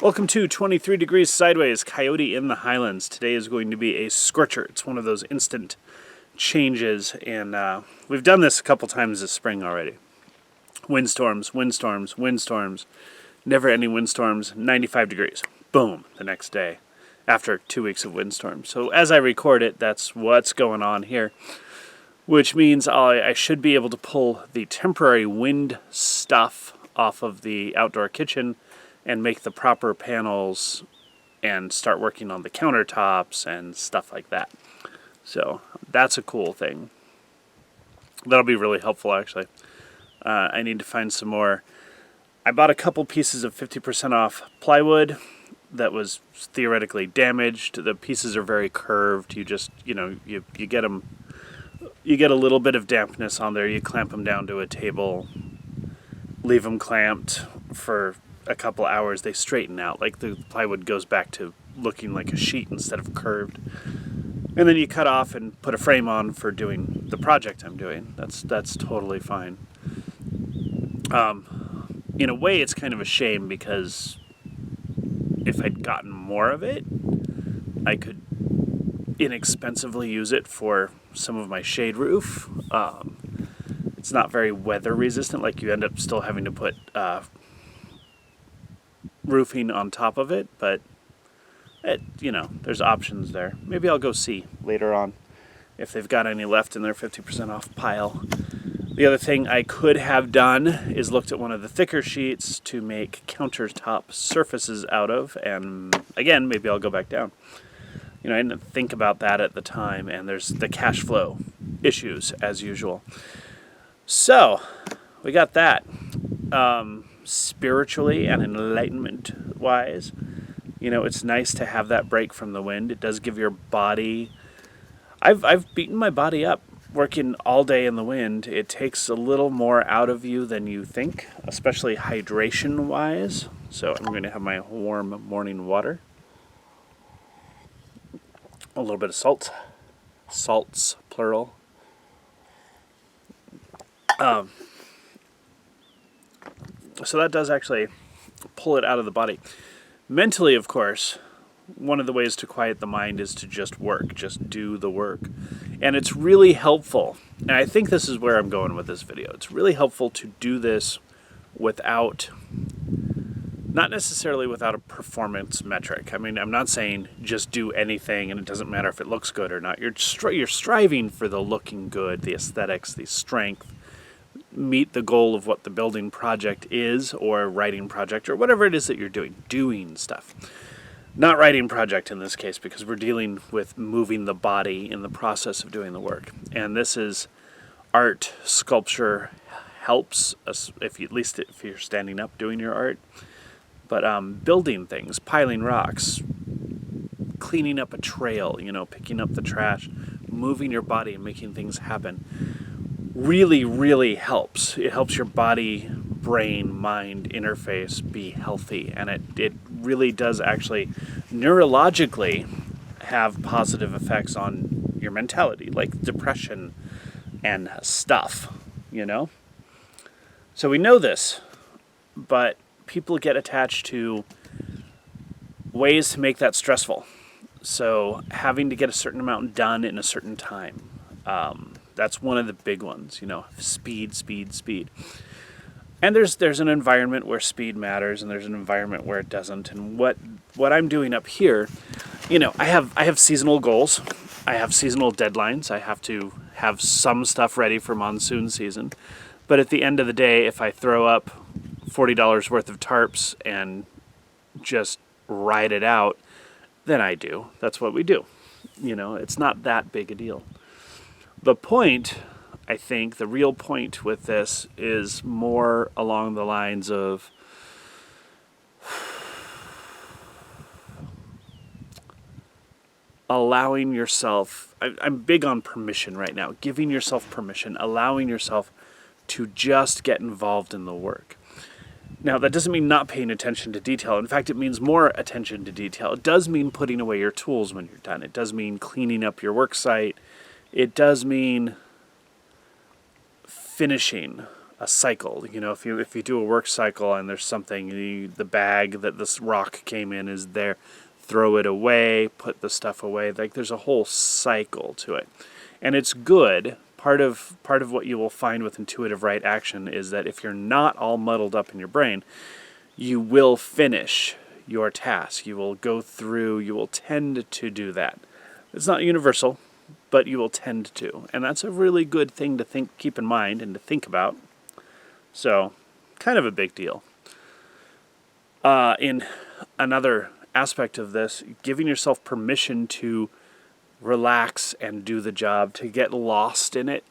Welcome to 23 Degrees Sideways, Coyote in the Highlands. Today is going to be a scorcher. It's one of those instant changes, and we've done this a couple times this spring already. Windstorms, windstorms, windstorms, never-ending windstorms, 95 degrees. Boom, the next day, after 2 weeks of windstorms. So as I record it, that's what's going on here, which means I should be able to pull the temporary wind stuff off of the outdoor kitchen and make the proper panels and start working on the countertops and stuff like that. So that's a cool thing. That'll be really helpful, actually. I need to find some more. I bought a couple pieces of 50% off plywood that was theoretically damaged. The pieces are very curved. You just, you get them, you get a little bit of dampness on there. You clamp them down to a table, leave them clamped for a couple hours. They straighten out. Like the plywood goes back to looking like a sheet instead of curved. And then you cut off and put a frame on for doing the project I'm doing. That's totally fine. In a way, it's kind of a shame because if I'd gotten more of it, I could inexpensively use it for some of my shade roof. It's not very weather resistant. Like you end up still having to put roofing on top of it, but there's options there. Maybe I'll go see later on if they've got any left in their 50% off pile. The other thing I could have done is looked at one of the thicker sheets to make countertop surfaces out of, and again, maybe I'll go back down. I didn't think about that at the time, and there's the cash flow issues as usual. So, we got that. Spiritually and enlightenment-wise, it's nice to have that break from the wind. It does give your body... I've beaten my body up working all day in the wind. It takes a little more out of you than you think, especially hydration-wise. So I'm going to have my warm morning water. A little bit of salt. Salts, plural. So that does actually pull it out of the body. Mentally, of course, one of the ways to quiet the mind is to just work, just do the work. And it's really helpful, and I think this is where I'm going with this video. It's really helpful to do this without, not necessarily without a performance metric. I mean, I'm not saying just do anything and it doesn't matter if it looks good or not. You're striving for the looking good, the aesthetics, the strength, meet the goal of what the building project is, or writing project, or whatever it is that you're doing stuff. Not writing project in this case, because we're dealing with moving the body in the process of doing the work. And this is art, sculpture helps, at least if you're standing up doing your art. But building things, piling rocks, cleaning up a trail, picking up the trash, moving your body and making things happen really, really helps. It helps your body, brain, mind interface be healthy, and it really does actually neurologically have positive effects on your mentality, like depression and stuff, So we know this, but people get attached to ways to make that stressful. So having to get a certain amount done in a certain time. That's one of the big ones, speed, speed, speed. And there's an environment where speed matters, and there's an environment where it doesn't. And what I'm doing up here, I have seasonal goals. I have seasonal deadlines. I have to have some stuff ready for monsoon season. But at the end of the day, if I throw up $40 worth of tarps and just ride it out, then I do. That's what we do. It's not that big a deal. The point, I think, the real point with this is more along the lines of allowing yourself, I'm big on permission right now, giving yourself permission, allowing yourself to just get involved in the work. Now, that doesn't mean not paying attention to detail. In fact, it means more attention to detail. It does mean putting away your tools when you're done. It does mean cleaning up your work site. It does mean finishing a cycle. You know, if you do a work cycle and there's something, the bag that this rock came in is there, throw it away, put the stuff away. Like, there's a whole cycle to it, and it's good. Part of what you will find with intuitive right action is that if you're not all muddled up in your brain, you will finish your task. You will go through. You will tend to do that. It's not universal, but you will tend to, and that's a really good thing to keep in mind, and to think about. So, kind of a big deal. In another aspect of this, giving yourself permission to relax and do the job, to get lost in it,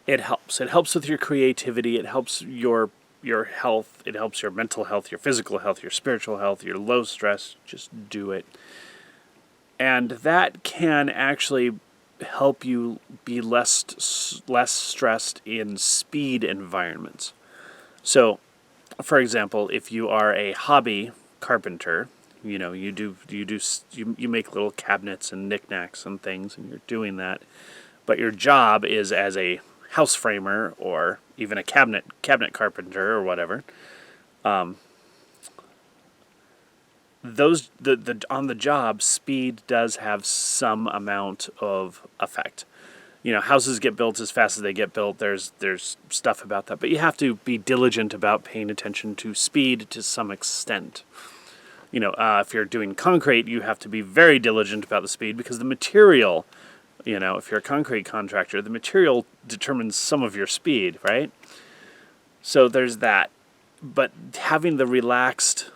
it helps. It helps with your creativity. It helps your health. It helps your mental health, your physical health, your spiritual health, your low stress. Just do it. And that can actually help you be less stressed in speed environments. So, for example, if you are a hobby carpenter, you know, you make little cabinets and knickknacks and things, and you're doing that, but your job is as a house framer or even a cabinet carpenter or whatever. On the job, speed does have some amount of effect. You know, houses get built as fast as they get built. There's stuff about that, but you have to be diligent about paying attention to speed to some extent. You know, if you're doing concrete, you have to be very diligent about the speed, because the material, you know, if you're a concrete contractor, the material determines some of your speed, right? So there's that. But having the relaxed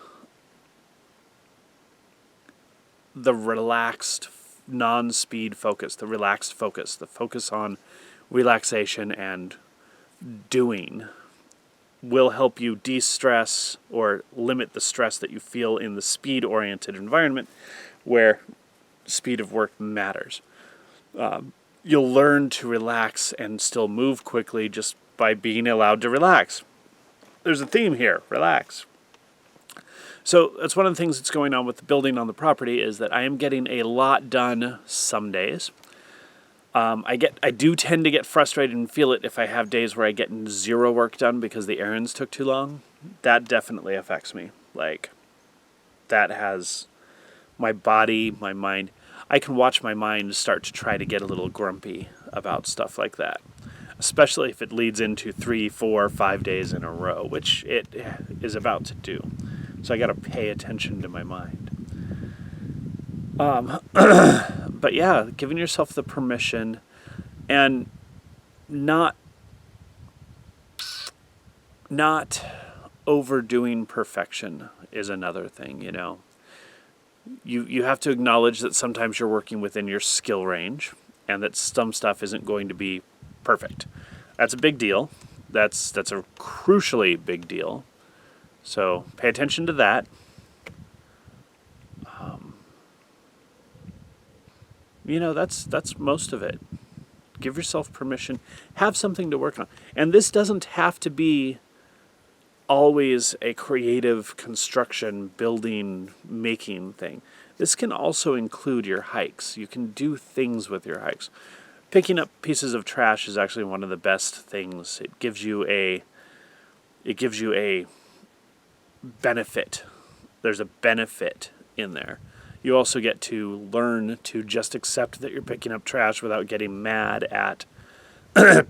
non-speed focus, the relaxed focus, the focus on relaxation and doing, will help you de-stress or limit the stress that you feel in the speed-oriented environment where speed of work matters. You'll learn to relax and still move quickly just by being allowed to relax. There's a theme here, relax. So that's one of the things that's going on with the building on the property, is that I am getting a lot done some days. I do tend to get frustrated and feel it if I have days where I get zero work done because the errands took too long. That definitely affects me. Like, that has my body, my mind. I can watch my mind start to try to get a little grumpy about stuff like that, especially if it leads into 3, 4, 5 days in a row, which it is about to do. So I got to pay attention to my mind. But yeah, giving yourself the permission and not overdoing perfection is another thing, you know. You have to acknowledge that sometimes you're working within your skill range and that some stuff isn't going to be perfect. That's a big deal. That's a crucially big deal. So pay attention to that. You know, that's most of it. Give yourself permission. Have something to work on. And this doesn't have to be always a creative construction, building, making thing. This can also include your hikes. You can do things with your hikes. Picking up pieces of trash is actually one of the best things. It gives you a benefit. There's a benefit in there. You also get to learn to just accept that you're picking up trash without getting mad at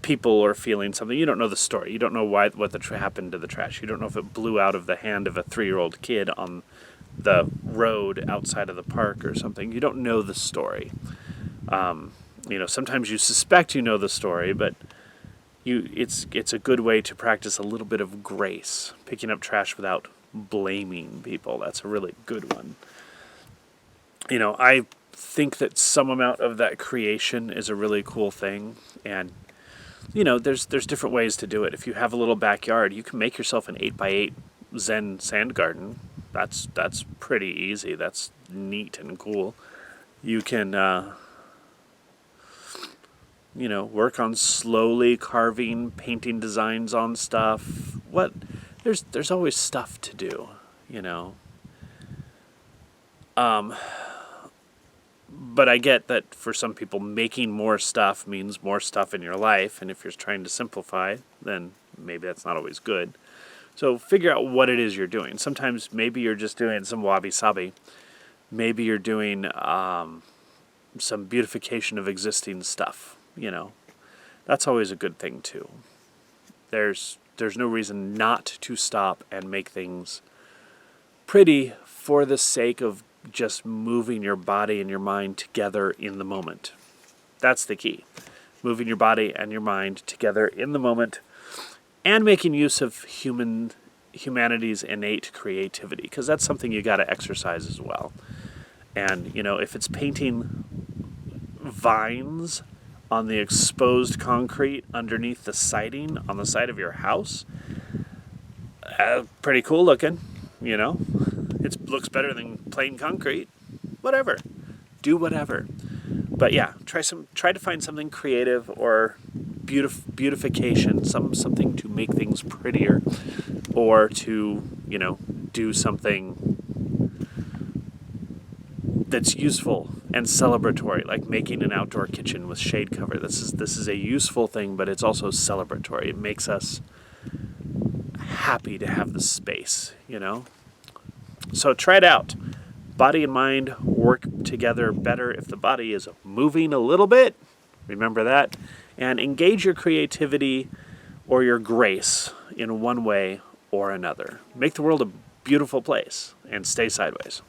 people or feeling something. You don't know the story. You don't know what happened to the trash. You don't know if it blew out of the hand of a 3-year-old kid on the road outside of the park or something. You don't know the story. You know, sometimes you suspect you know the story, but it's a good way to practice a little bit of grace. Picking up trash without blaming people. That's a really good one. You know, I think that some amount of that creation is a really cool thing, and you know, there's different ways to do it. If you have a little backyard, you can make yourself an 8x8 Zen sand garden. That's pretty easy. That's neat and cool. You can you know, work on slowly carving, painting designs on stuff. There's always stuff to do, you know. But I get that for some people, making more stuff means more stuff in your life. And if you're trying to simplify, then maybe that's not always good. So figure out what it is you're doing. Sometimes maybe you're just doing some wabi-sabi. Maybe you're doing some beautification of existing stuff, That's always a good thing too. There's no reason not to stop and make things pretty for the sake of just moving your body and your mind together in the moment. That's the key. Moving your body and your mind together in the moment and making use of humanity's innate creativity, because that's something you got to exercise as well. And, if it's painting vines on the exposed concrete underneath the siding on the side of your house, pretty cool looking, It looks better than plain concrete. Whatever. Do whatever. But yeah, try to find something creative or beautification, something to make things prettier, or to, do something that's useful and celebratory, like making an outdoor kitchen with shade cover. This is a useful thing, but it's also celebratory. It makes us happy to have the space, So try it out. Body and mind work together better if the body is moving a little bit. Remember that. And engage your creativity or your grace in one way or another. Make the world a beautiful place and stay sideways.